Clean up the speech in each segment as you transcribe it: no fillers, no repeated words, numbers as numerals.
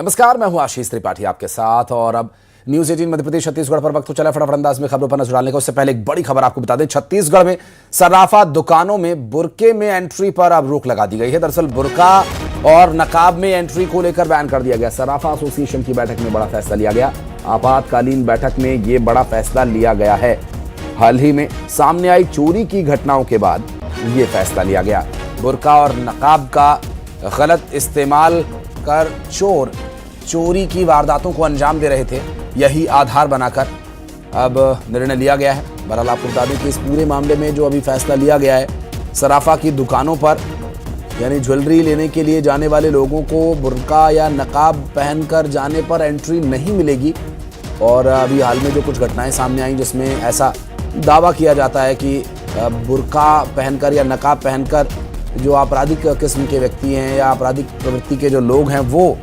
नमस्कार, मैं हूं आशीष त्रिपाठी आपके साथ और अब न्यूज 18 मध्य प्रदेश छत्तीसगढ़ पर वक्त तो चला फटाफट अंदाज में खबरों पर नजर डालने का। उससे पहले एक बड़ी खबर आपको बता दें, छत्तीसगढ़ में सराफा दुकानों में बुर्के में एंट्री पर अब रोक लगा दी गई है। दरअसल बुर्का और नकाब में एंट्री को लेकर बैन कर दिया गया। सराफा एसोसिएशन की बैठक में बड़ा फैसला लिया गया। आपातकालीन बैठक में ये बड़ा फैसला लिया गया है। हाल ही में सामने आई चोरी की घटनाओं के बाद ये फैसला लिया गया। बुर्का और नकाब का गलत इस्तेमाल कर चोर चोरी की वारदातों को अंजाम दे रहे थे, यही आधार बनाकर अब निर्णय लिया गया है। बहरहाल आपको बता दें कि इस पूरे मामले में जो अभी फैसला लिया गया है, सराफा की दुकानों पर यानी ज्वेलरी लेने के लिए जाने वाले लोगों को बुर्का या नकाब पहनकर जाने पर एंट्री नहीं मिलेगी। और अभी हाल में जो कुछ घटनाएं सामने आई जिसमें ऐसा दावा किया जाता है कि बुर्का पहनकर या नकाब पहनकर जो आपराधिक किस्म के व्यक्ति हैं या आपराधिक प्रवृत्ति के जो लोग हैं वो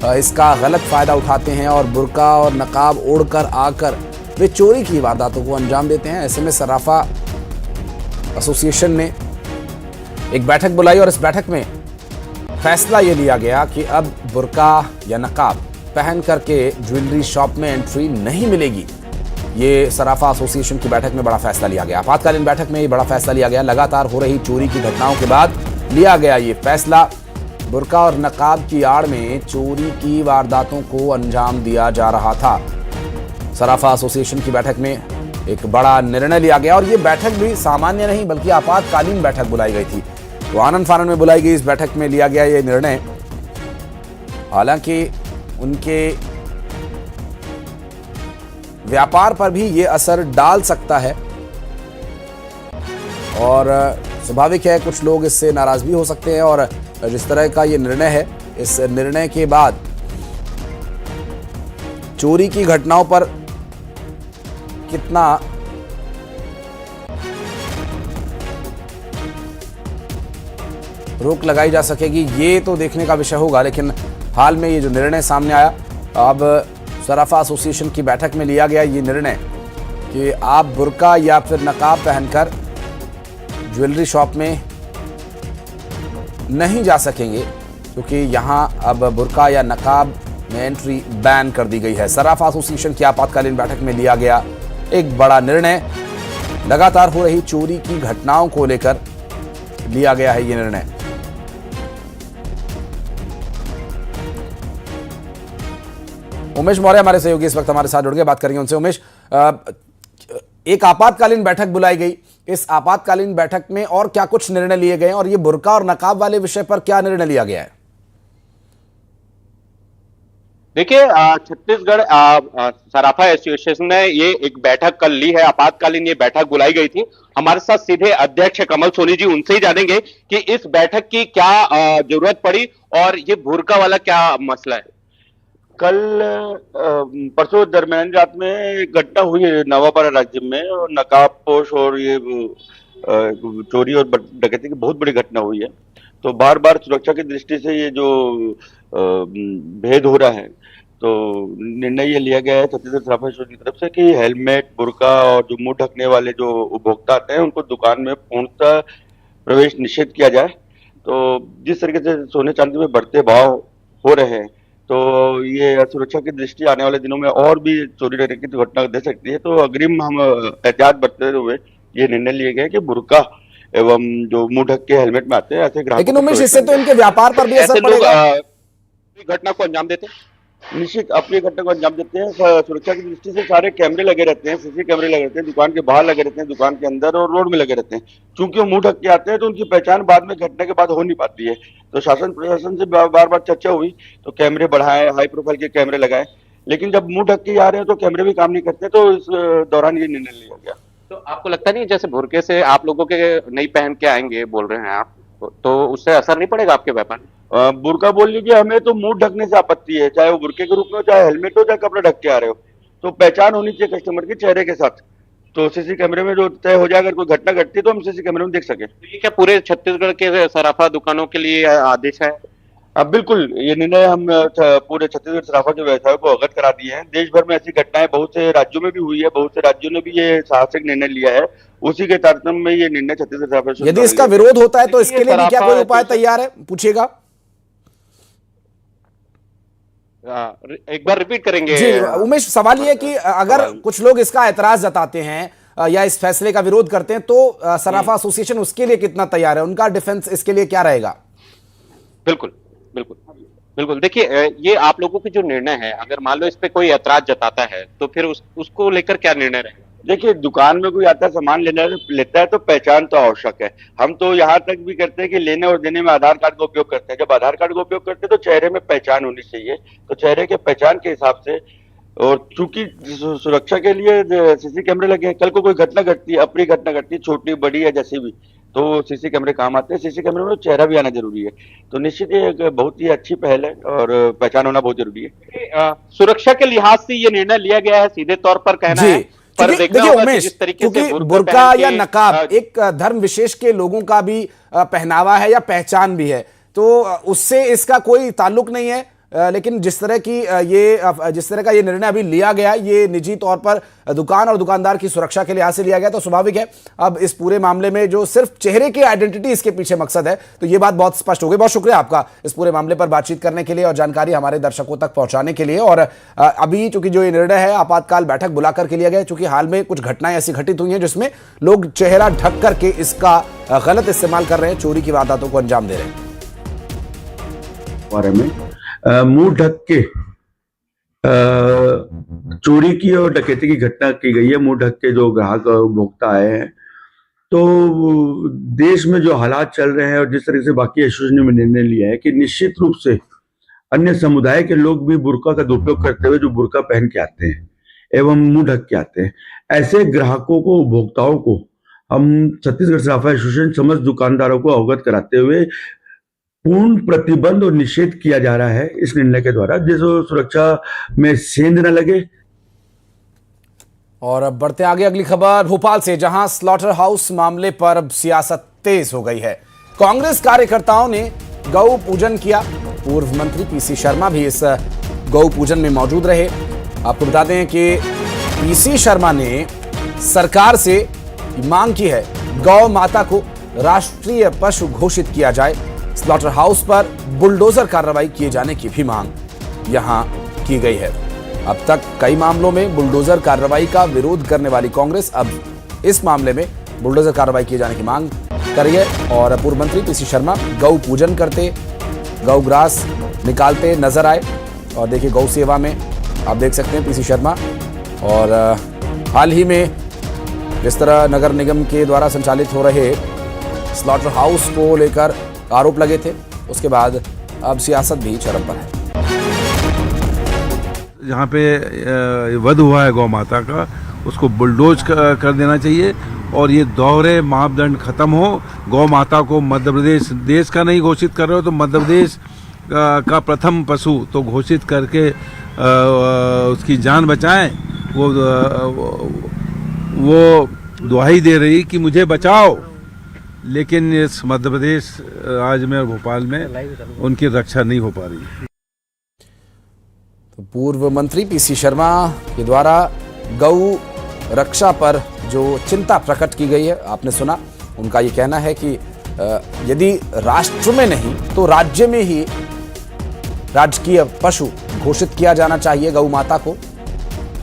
इसका गलत फ़ायदा उठाते हैं और बुर्का और नकाब ओढ़कर आकर वे चोरी की वारदातों को अंजाम देते हैं। ऐसे में सराफा एसोसिएशन ने एक बैठक बुलाई और इस बैठक में फैसला ये लिया गया कि अब बुर्का या नकाब पहन करके ज्वेलरी शॉप में एंट्री नहीं मिलेगी। ये सराफा एसोसिएशन की बैठक में बड़ा फैसला लिया गया। आपातकालीन बैठक में ये बड़ा फैसला लिया गया। लगातार हो रही चोरी की घटनाओं के बाद लिया गया ये फैसला। बुर्का और नकाब की आड़ में चोरी की वारदातों को अंजाम दिया जा रहा था। सराफा एसोसिएशन की बैठक में एक बड़ा निर्णय लिया गया और ये बैठक भी सामान्य नहीं बल्कि आपातकालीन बैठक बुलाई गई थी। तो आनंद फानन में बुलाई गई इस बैठक में लिया गया ये निर्णय। हालांकि उनके व्यापार पर भी ये असर डाल सकता है और स्वाभाविक है कुछ लोग इससे नाराज भी हो सकते हैं। और जिस तरह का ये निर्णय है, इस निर्णय के बाद चोरी की घटनाओं पर कितना रोक लगाई जा सकेगी ये तो देखने का विषय होगा। लेकिन हाल में ये जो निर्णय सामने आया, अब सराफा एसोसिएशन की बैठक में लिया गया ये निर्णय कि आप बुर्का या फिर नकाब पहनकर ज्वेलरी शॉप में नहीं जा सकेंगे क्योंकि यहां अब बुर्का या नकाब में एंट्री बैन कर दी गई है। सराफा एसोसिएशन की आपातकालीन बैठक में लिया गया एक बड़ा निर्णय। लगातार हो रही चोरी की घटनाओं को लेकर लिया गया है ये निर्णय। उमेश मौर्य हमारे सहयोगी इस वक्त हमारे साथ जुड़ गए, बात करेंगे उनसे। उमेश, एक आपातकालीन बैठक बुलाई गई, इस आपातकालीन बैठक में और क्या कुछ निर्णय लिए गए और ये बुर्का और नकाब वाले विषय पर क्या निर्णय लिया गया है? देखिए, छत्तीसगढ़ सराफा एसोसिएशन ने ये एक बैठक कल ली है। आपातकालीन ये बैठक बुलाई गई थी। हमारे साथ सीधे अध्यक्ष कमल सोनी जी, उनसे ही जानेंगे कि इस बैठक की क्या जरूरत पड़ी और ये बुर्का वाला क्या मसला है। कल परसों दरमियान रात में एक घटना हुई है नवापारा राज्य में, और नकाबपोश और ये चोरी और डकैती की बहुत बड़ी घटना हुई है। तो बार बार सुरक्षा की दृष्टि से ये जो भेद हो रहा है, तो निर्णय ये लिया गया है छत्तीसगढ़ सराफा एसोसिएशन की तरफ से कि हेलमेट, बुर्का और जो मुंह ढकने वाले जो उपभोक्ता आते हैं उनको दुकान में पूर्णतः प्रवेश निषेध किया जाए। तो जिस तरीके से सोने चांदी में बढ़ते भाव हो रहे हैं, तो ये सुरक्षा की दृष्टि आने वाले दिनों में और भी चोरी डकैती की घटना दे सकती है। तो अग्रिम हम एहतियात बरतते हुए ये निर्णय लिए गए कि बुर्का एवं जो मुंह ढक के हेलमेट में आते हैं ऐसे ग्राहक। लेकिन उमेश, इससे तो इनके व्यापार पर भी असर पड़ेगा। घटना को अंजाम देते हैं, निश्चित अपनी घटना को अंजाम देते हैं। सुरक्षा की दृष्टि से सारे कैमरे लगे रहते हैं, सीसी कैमरे लगे रहते हैं, दुकान के बाहर लगे रहते हैं, दुकान के अंदर और रोड में लगे रहते हैं। चूंकि वो मुंह ढक के आते हैं तो उनकी पहचान बाद में घटना के बाद हो नहीं पाती है। तो शासन प्रशासन से बार बार चर्चा हुई तो कैमरे बढ़ाए, हाई प्रोफाइल के कैमरे लगाए, लेकिन जब मुंह ढक के आ रहे हैं तो कैमरे भी काम नहीं करते। तो इस दौरान ये निर्णय लिया गया। तो आपको लगता नहीं जैसे बुर्के से आप लोगों के नहीं पहन के आएंगे बोल रहे हैं आप, तो उससे असर नहीं पड़ेगा आपके व्यापार? बुर्का बोल लीजिए, हमें तो मुंह ढकने से आपत्ति है, चाहे वो बुर्के के रूप में हो, चाहे हेलमेट हो, चाहे कपड़ा ढक के आ रहे हो। तो पहचान होनी चाहिए कस्टमर के चेहरे के साथ। तो सीसी कैमरे में जो तय हो जाए, अगर कोई घटना घटती है तो हम सीसी कैमरे में देख सके। तो ये क्या पूरे छत्तीसगढ़ के सराफा दुकानों के लिए आदेश है? अब बिल्कुल ये निर्णय हम पूरे छत्तीसगढ़ सराफा के व्यवसायों को अवगत करा दिए हैं। देश भर में ऐसी घटनाएं बहुत से राज्यों में भी हुई है, बहुत से राज्यों ने भी ये साहसिक निर्णय लिया है। उसी के तारतम्य में ये निर्णय छत्तीसगढ़ सराफा। यदि इसका विरोध होता है तो इसके लिए भी क्या कोई उपाय तैयार है, पूछिएगा? एक बार रिपीट करेंगे। जी उमेश, सवाल ये है कि अगर कुछ लोग इसका एतराज जताते हैं या इस फैसले का विरोध करते हैं तो सराफा एसोसिएशन उसके लिए कितना तैयार है, उनका डिफेंस इसके लिए क्या रहेगा? बिल्कुल बिल्कुल बिल्कुल, देखिए ये आप लोगों की जो निर्णय है, अगर मान लो इस पे कोई ऐतराज जताता है तो फिर उसको लेकर क्या निर्णय रहेगा? देखिए, दुकान में कोई आता है सामान लेता है तो पहचान तो आवश्यक है। हम तो यहाँ तक भी करते हैं कि लेने और देने में आधार कार्ड का उपयोग करते हैं। जब आधार कार्ड का उपयोग करते हैं तो चेहरे में पहचान होनी चाहिए, तो चेहरे के पहचान के हिसाब से। और चूंकि सुरक्षा के लिए सीसी कैमरे लगे हैं, कल को कोई घटना घटती है, अप्रिय घटना घटती है, छोटी बड़ी या जैसी भी, तो सीसी कैमरे काम आते हैं। सीसी कैमरे में चेहरा भी आना जरूरी है। तो निश्चित ये एक बहुत ही अच्छी पहल है और पहचान होना बहुत जरूरी है। सुरक्षा के लिहाज से ये निर्णय लिया गया है, सीधे तौर पर कहना जी है। पर देखना देखिए होगा कि उमेश, जिस तरीके से क्योंकि बुर्का या नकाब एक धर्म विशेष के लोगों का भी पहनावा है या पहचान भी है, तो उससे इसका कोई ताल्लुक नहीं है। लेकिन जिस तरह का ये निर्णय अभी लिया गया, ये निजी तौर पर दुकान और दुकानदार की सुरक्षा के लिहाज से लिया गया, तो स्वाभाविक है अब इस पूरे मामले में जो सिर्फ चेहरे की आइडेंटिटी इसके पीछे मकसद है, तो ये बात बहुत स्पष्ट हो गई। बहुत शुक्रिया आपका इस पूरे मामले पर बातचीत करने के लिए और जानकारी हमारे दर्शकों तक पहुंचाने के लिए। और अभी चूंकि जो ये निर्णय है आपातकाल बैठक बुलाकर के लिया गया, चूंकि हाल में कुछ घटनाएं ऐसी घटित हुई हैं जिसमें लोग चेहरा ढक करके इसका गलत इस्तेमाल कर रहे हैं, चोरी की वारदातों को अंजाम दे रहे हैं। बारे में मुंह ढक के चोरी की और डकैती की घटना की गई है। मुंह ढक के जो ग्राहक उपभोक्ता आए हैं, तो देश में जो हालात चल रहे हैं और जिस तरह से बाकी एसोसिएशन ने निर्णय लिया है कि निश्चित रूप से अन्य समुदाय के लोग भी बुर्का का दुरुपयोग करते हुए जो बुर्का पहन के आते हैं एवं मुंह ढक के आते हैं, ऐसे ग्राहकों को, उपभोक्ताओं को हम छत्तीसगढ़ सराफा एसोसिएशन समस्त दुकानदारों को अवगत कराते हुए पूर्ण प्रतिबंध और निषेध किया जा रहा है इस निर्णय के द्वारा, जिससे सुरक्षा में सेंध न लगे। और अब बढ़ते आगे अगली खबर भोपाल से, जहां स्लॉटर हाउस मामले पर अब सियासत तेज हो गई है। कांग्रेस कार्यकर्ताओं ने गौ पूजन किया। पूर्व मंत्री पीसी शर्मा भी इस गौ पूजन में मौजूद रहे। आपको बता दें कि पीसी शर्मा ने सरकार से मांग की है गौ माता को राष्ट्रीय पशु घोषित किया जाए। स्लॉटर हाउस पर बुलडोजर कार्रवाई किए जाने की भी मांग यहां की गई है। अब तक कई मामलों में बुलडोजर कार्रवाई का विरोध करने वाली कांग्रेस अब इस मामले में बुलडोजर कार्रवाई किए जाने की मांग कर रही है। और पूर्व मंत्री पीसी शर्मा गौ पूजन करते, गौ ग्रास निकालते नजर आए। और देखिए गौ सेवा में आप देख सकते हैं पीसी शर्मा। और हाल ही में जिस तरह नगर निगम के द्वारा संचालित हो रहे स्लॉटर हाउस को लेकर आरोप लगे थे, उसके बाद अब सियासत भी चरम पर है। जहाँ पे वध हुआ है गौ माता का, उसको बुलडोज कर देना चाहिए और ये दोहरे मापदंड खत्म हो। गौ माता को मध्य प्रदेश देश का नहीं घोषित कर रहे हो तो मध्य प्रदेश का प्रथम पशु तो घोषित करके उसकी जान बचाएं। वो दुहाई दे रही कि मुझे बचाओ, लेकिन इस मध्य प्रदेश राज्य में और भोपाल में उनकी रक्षा नहीं हो पा रही है। तो पूर्व मंत्री पीसी शर्मा के द्वारा गौ रक्षा पर जो चिंता प्रकट की गई है, आपने सुना। उनका ये कहना है कि यदि राष्ट्र में नहीं तो राज्य में ही राजकीय पशु घोषित किया जाना चाहिए गौ माता को।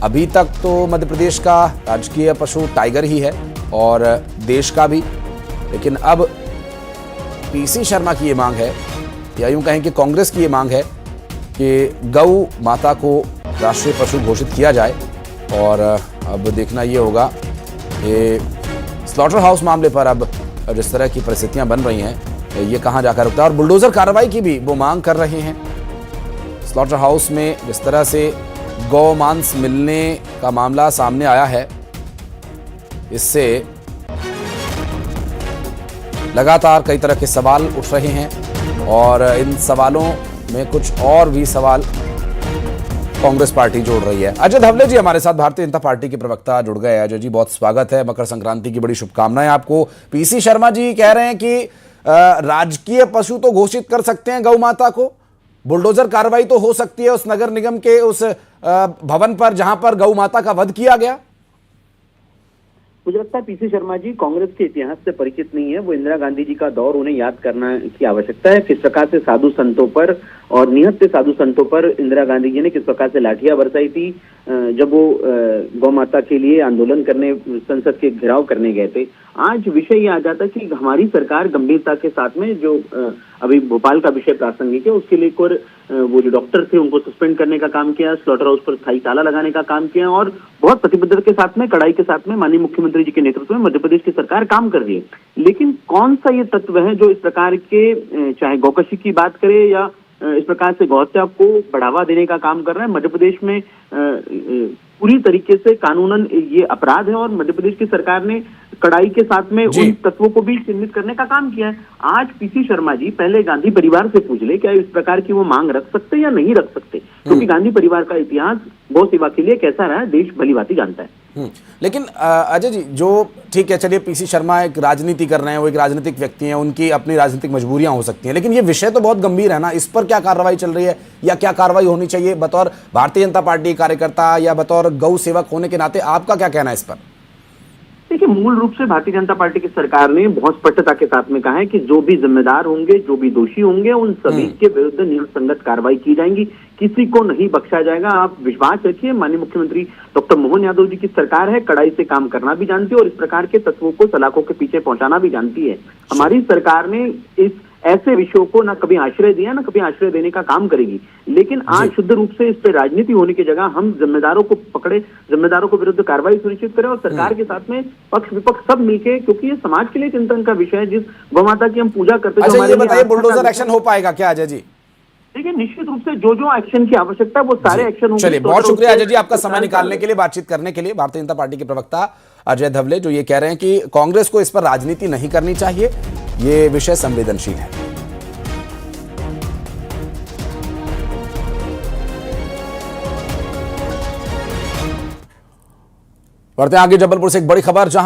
अभी तक तो मध्य प्रदेश का राजकीय पशु टाइगर ही है और देश का भी, लेकिन अब पीसी शर्मा की ये मांग है, या यूं कहें कि कांग्रेस की ये मांग है कि गौ माता को राष्ट्रीय पशु घोषित किया जाए। और अब देखना ये होगा कि स्लॉटर हाउस मामले पर अब जिस तरह की परिस्थितियां बन रही हैं, ये कहां जाकर रुकता है। और बुलडोजर कार्रवाई की भी वो मांग कर रहे हैं। स्लॉटर हाउस में जिस तरह से गौ मांस मिलने का मामला सामने आया है, इससे लगातार कई तरह के सवाल उठ रहे हैं और इन सवालों में कुछ और भी सवाल कांग्रेस पार्टी जोड़ रही है। अजय धवले जी हमारे साथ, भारतीय जनता पार्टी के प्रवक्ता, जुड़ गए। अजय जी बहुत स्वागत है, मकर संक्रांति की बड़ी शुभकामनाएं आपको। पीसी शर्मा जी कह रहे हैं कि राजकीय पशु तो घोषित कर सकते हैं गौ माता को, बुलडोजर कार्रवाई तो हो सकती है उस नगर निगम के उस भवन पर जहां पर गौ माता का वध किया गया। मुझे लगता है पीसी शर्मा जी कांग्रेस के इतिहास से परिचित नहीं है। वो इंदिरा गांधी जी का दौर उन्हें याद करना की आवश्यकता है। किस प्रकार से साधु संतों पर और निहत्थे से साधु संतों पर इंदिरा गांधी जी ने किस प्रकार से लाठियां बरसाई थी जब वो गौ माता के लिए आंदोलन करने संसद के घेराव करने गए थे। आज विषय ये आ जाता है कि हमारी सरकार गंभीरता के साथ में जो अभी भोपाल का विषय प्रासंगिक है उसके लिए वो जो डॉक्टर थे उनको सस्पेंड करने का काम किया, स्लॉटर हाउस पर स्थायी ताला लगाने का काम किया और बहुत प्रतिबद्धता के साथ में, कड़ाई के साथ में माननीय मुख्यमंत्री जी के नेतृत्व में मध्य प्रदेश की सरकार काम कर रही है। लेकिन कौन सा ये तत्व है जो इस प्रकार के चाहे गौकशी की बात करे या इस प्रकार से गौहत्या को बढ़ावा देने का काम कर रहा है। मध्य प्रदेश में पूरी तरीके से कानूनन ये अपराध है और मध्य प्रदेश की सरकार ने कड़ाई के साथ में उन तत्वों को भी चिन्हित करने का काम किया है। आज पीसी शर्मा जी पहले गांधी परिवार से पूछ ले क्या इस प्रकार की वो मांग रख सकते या नहीं रख सकते, क्योंकि गांधी परिवार का इतिहास गौ सेवा के लिए कैसा रहा है देश भलीभांति जानता है। लेकिन अजय जी, जो ठीक है, चलिए पीसी शर्मा एक राजनीति कर रहे हैं, वो एक राजनीतिक व्यक्ति हैं, उनकी अपनी राजनीतिक मजबूरियां हो सकती हैं, लेकिन ये विषय तो बहुत गंभीर है ना। इस पर क्या कार्रवाई चल रही है या क्या कार्रवाई होनी चाहिए बतौर भारतीय जनता पार्टी कार्यकर्ता या बतौर गौ सेवक होने के नाते? आपका क्या कहना है इस पर? देखिए, मूल रूप से भारतीय जनता पार्टी की सरकार ने बहुत स्पष्टता के साथ में कहा है कि जो भी जिम्मेदार होंगे, जो भी दोषी होंगे, उन सभी के विरुद्ध नियम संगत कार्रवाई की जाएगी, किसी को नहीं बख्शा जाएगा। आप विश्वास रखिए, माननीय मुख्यमंत्री डॉक्टर मोहन यादव जी की सरकार है, कड़ाई से काम करना भी जानती है और इस प्रकार के तत्वों को सलाखों के पीछे पहुंचाना भी जानती है। हमारी सरकार ने इस ऐसे विषयों को ना कभी आश्रय दिया ना कभी आश्रय देने का काम करेगी। लेकिन आज शुद्ध रूप से इस पर राजनीति होने की जगह हम जिम्मेदारों को पकड़े, जिम्मेदारों को विरुद्ध कार्रवाई सुनिश्चित करें और सरकार के साथ में पक्ष विपक्ष सब मिलके, क्योंकि ये समाज के लिए चिंतन का विषय है। जिस गौ माता की हम पूजा करते हैं, अच्छा ये बताइए, बुलडोजर एक्शन हो पाएगा क्या अजय जी? देखिए, निश्चित रूप से जो एक्शन की आवश्यकता है वो सारे एक्शन होंगे। चलिए, बहुत शुक्रिया अजय जी आपका समय निकालने के लिए, बातचीत करने के लिए। भारतीय जनता पार्टी के प्रवक्ता अजय धवले जो ये कह रहे हैं कि कांग्रेस को इस पर राजनीति नहीं करनी चाहिए, ये विषय संवेदनशील है। बढ़ते हैं आगे, जबलपुर से एक बड़ी खबर, जहां